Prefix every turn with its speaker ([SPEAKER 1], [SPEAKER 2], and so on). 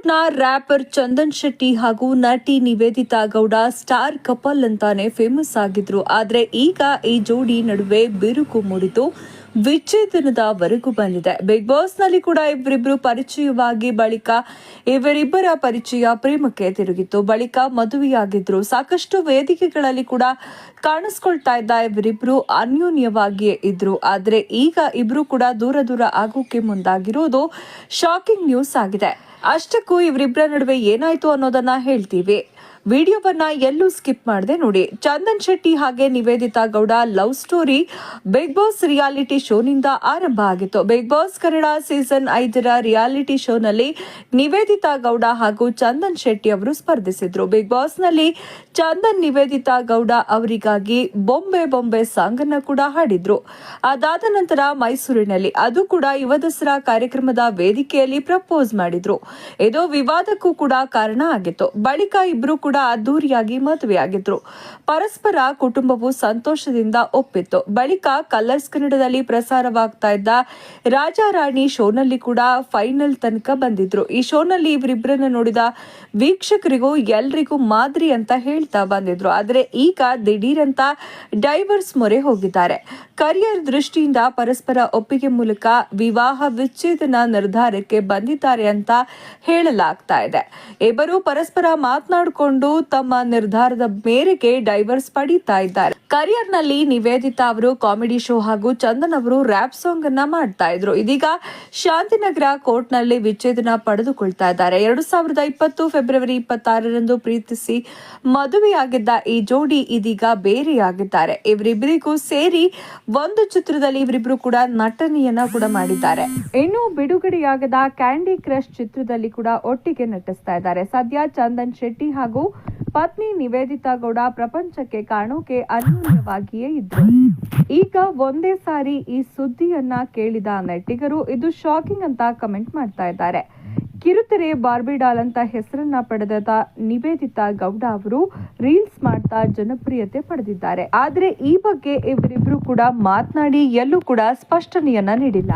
[SPEAKER 1] ಬಾಲಿವುಡ್ನ ರ್ಯಾಪರ್ ಚಂದನ್ ಶೆಟ್ಟಿ ಹಾಗೂ ನಟಿ ನಿವೇದಿತಾ ಗೌಡ ಸ್ಟಾರ್ ಕಪಲ್ ಅಂತಾನೆ ಫೇಮಸ್ ಆಗಿದ್ರು. ಆದ್ರೆ ಈಗ ಈ ಜೋಡಿ ನಡುವೆ ಬಿರುಕು ಮೂಡಿತು, ವಿಚ್ಛೇದನದವರೆಗೂ ಬಂದಿದೆ. ಬಿಗ್ ಬಾಸ್ ನಲ್ಲಿ ಕೂಡ ಇವರಿಬ್ಬರು ಪರಿಚಯವಾಗಿ ಬಳಿಕ ಇವರಿಬ್ಬರ ಪರಿಚಯ ಪ್ರೇಮಕ್ಕೆ ತಿರುಗಿತ್ತು. ಬಳಿಕ ಮದುವೆಯಾಗಿದ್ರು. ಸಾಕಷ್ಟು ವೇದಿಕೆಗಳಲ್ಲಿ ಕೂಡ ಕಾಣಿಸ್ಕೊಳ್ತಾ ಇದ್ದ ಇವರಿಬ್ರು ಅನ್ಯೋನ್ಯವಾಗಿಯೇ ಇದ್ರು. ಆದ್ರೆ ಈಗ ಇಬ್ರು ಕೂಡ ದೂರ ಆಗೋಕೆ ಮುಂದಾಗಿರೋದು ಶಾಕಿಂಗ್ ನ್ಯೂಸ್ ಆಗಿದೆ. ಅಷ್ಟಕ್ಕೂ ಇವರಿಬ್ಬರ ನಡುವೆ ಏನಾಯ್ತು ಅನ್ನೋದನ್ನ ಹೇಳ್ತೀವಿ. ವಿಡಿಯೋವನ್ನ ಎಲ್ಲೂ ಸ್ಕಿಪ್ ಮಾಡದೆ ನೋಡಿ. ಚಂದನ್ ಶೆಟ್ಟಿ ಹಾಗೆ Nivedita Gowda love story Bigg Boss reality ಶೋನಿಂದ ಆರಂಭ ಆಗಿತ್ತು. ಬಿಗ್ ಬಾಸ್ ಕನ್ನಡ ಸೀಸನ್ 5ರ ರಿಯಾಲಿಟಿ ಶೋನಲ್ಲಿ ನಿವೇದಿತಾ ಗೌಡ ಹಾಗೂ ಚಂದನ್ ಶೆಟ್ಟಿ ಅವರು ಸ್ಪರ್ಧಿಸಿದ್ರು. ಬಿಗ್ ಬಾಸ್ ನಲ್ಲಿ ಚಂದನ್ ನಿವೇದಿತಾ ಗೌಡ ಅವರಿಗಾಗಿ ಬೊಂಬೆ ಬೊಂಬೆ ಸಾಂಗ್ ಅನ್ನ ಕೂಡ ಹಾಡಿದ್ರು. ಅದಾದ ನಂತರ ಮೈಸೂರಿನಲ್ಲಿ, ಅದು ಕೂಡ ಯುವ ದಸರಾ ಕಾರ್ಯಕ್ರಮದ ವೇದಿಕೆಯಲ್ಲಿ ಪ್ರಪೋಸ್ ಮಾಡಿದ್ರು. ಇದು ವಿವಾದಕ್ಕೂ ಕೂಡ ಕಾರಣ ಆಗಿತ್ತು. ಬಳಿಕ ಇಬ್ರು ಕೂಡ ಅದ್ದೂರಿಯಾಗಿ ಮದುವೆಯಾಗಿದ್ರು. ಪರಸ್ಪರ ಕುಟುಂಬವು ಸಂತೋಷದಿಂದ ಒಪ್ಪಿತ್ತು. ಬಳಿಕ ಕಲರ್ಸ್ ಕನ್ನಡದಲ್ಲಿ ಪ್ರಸಾರವಾಗ್ತಾ ಇದ್ದ ರಾಜಾರಾಣಿ ಶೋನಲ್ಲಿ ಕೂಡ ಫೈನಲ್ ತನಕ ಬಂದಿದ್ರು. ಈ ಶೋನಲ್ಲಿ ಇವರಿಬ್ಬರನ್ನ ನೋಡಿದ ವೀಕ್ಷಕರಿಗೂ ಎಲ್ರಿಗೂ ಮಾದರಿ ಅಂತ ಹೇಳ್ತಾ ಬಂದಿದ್ರು. ಆದ್ರೆ ಈಗ ದಿಢೀರಂತ ಡೈವರ್ಸ್ ಮೊರೆ ಹೋಗಿದ್ದಾರೆ. ಕರಿಯರ್ ದೃಷ್ಟಿಯಿಂದ ಪರಸ್ಪರ ಒಪ್ಪಿಗೆ ಮೂಲಕ ವಿವಾಹ ವಿಚ್ಛೇದನ ನಿರ್ಧಾರಕ್ಕೆ ಬಂದಿದ್ದಾರೆ ಅಂತ ಹೇಳಲಾಗ್ತಾ ಇದೆ. ಇಬ್ಬರು ಪರಸ್ಪರ ಮಾತನಾಡಿಕೊಂಡು ತಮ್ಮ ನಿರ್ಧಾರದ ಮೇರೆಗೆ ಡೈವರ್ಸ್ ಪಡೀತಾ ಇದ್ದಾರೆ. ಕರಿಯರ್ ನಲ್ಲಿ ನಿವೇದಿತಾ ಅವರು ಕಾಮಿಡಿ ಶೋ ಹಾಗೂ ಚಂದನ್ ಅವರು ರ್ಯಾಪ್ ಸಾಂಗ್ ಅನ್ನ ಮಾಡ್ತಾ ಇದ್ರು. ಇದೀಗ ಶಾಂತಿನಗರ ಕೋರ್ಟ್ ನಲ್ಲಿ ವಿಚ್ಛೇದನ ಪಡೆದುಕೊಳ್ತಾ ಇದ್ದಾರೆ. 2020 ಫೆಬ್ರವರಿ 26ರಂದು ಪ್ರೀತಿಸಿ ಮದುವೆಯಾಗಿದ್ದ ಈ ಜೋಡಿ ಇದೀಗ ಬೇರೆಯಾಗಿದ್ದಾರೆ. ಇವರಿಬ್ಬರಿಗೂ ಸೇರಿ ಒಂದು ಚಿತ್ರದಲ್ಲಿ ಇವರಿಬ್ರು ಕೂಡ ನಟನೆಯನ್ನ ಕೂಡ ಮಾಡಿದ್ದಾರೆ. ಇನ್ನು ಬಿಡುಗಡೆಯಾಗದ ಕ್ಯಾಂಡಿ ಕ್ರಶ್ ಚಿತ್ರದಲ್ಲಿ ಕೂಡ ಒಟ್ಟಿಗೆ ನಟಿಸ್ತಾ ಇದ್ದಾರೆ. ಸದ್ಯ ಚಂದನ್ ಶೆಟ್ಟಿ ಹಾಗೂ ಪತ್ನಿ ನಿವೇದಿತಾ ಗೌಡ ಪ್ರಪಂಚಕ್ಕೆ ಕಾಣೋಕೆ ಅನ್ಯೋನ್ಯವಾಗಿಯೇ ಇದ್ರು. ಈಗ ಒಂದೇ ಸಾರಿ ಈ ಸುದ್ದಿಯನ್ನ ಕೇಳಿದ ನೆಟ್ಟಿಗರು ಇದು ಶಾಕಿಂಗ್ ಅಂತ ಕಮೆಂಟ್ ಮಾಡ್ತಾ ಇದ್ದಾರೆ. ಕಿರುತೆರೆ ಬಾರ್ಬಿ ಡಾಲ್ ಅಂತ ಹೆಸರನ್ನ ಪಡೆದ ನಿವೇದಿತಾ ಗೌಡ ಅವರು ರೀಲ್ಸ್ ಮಾಡ್ತಾ ಜನಪ್ರಿಯತೆ ಪಡೆದಿದ್ದಾರೆ. ಆದ್ರೆ ಈ ಬಗ್ಗೆ ಇವರಿಬ್ರು ಕೂಡ ಮಾತನಾಡಿ ಎಲ್ಲೂ ಕೂಡ ಸ್ಪಷ್ಟನೆಯನ್ನ ನೀಡಿಲ್ಲ.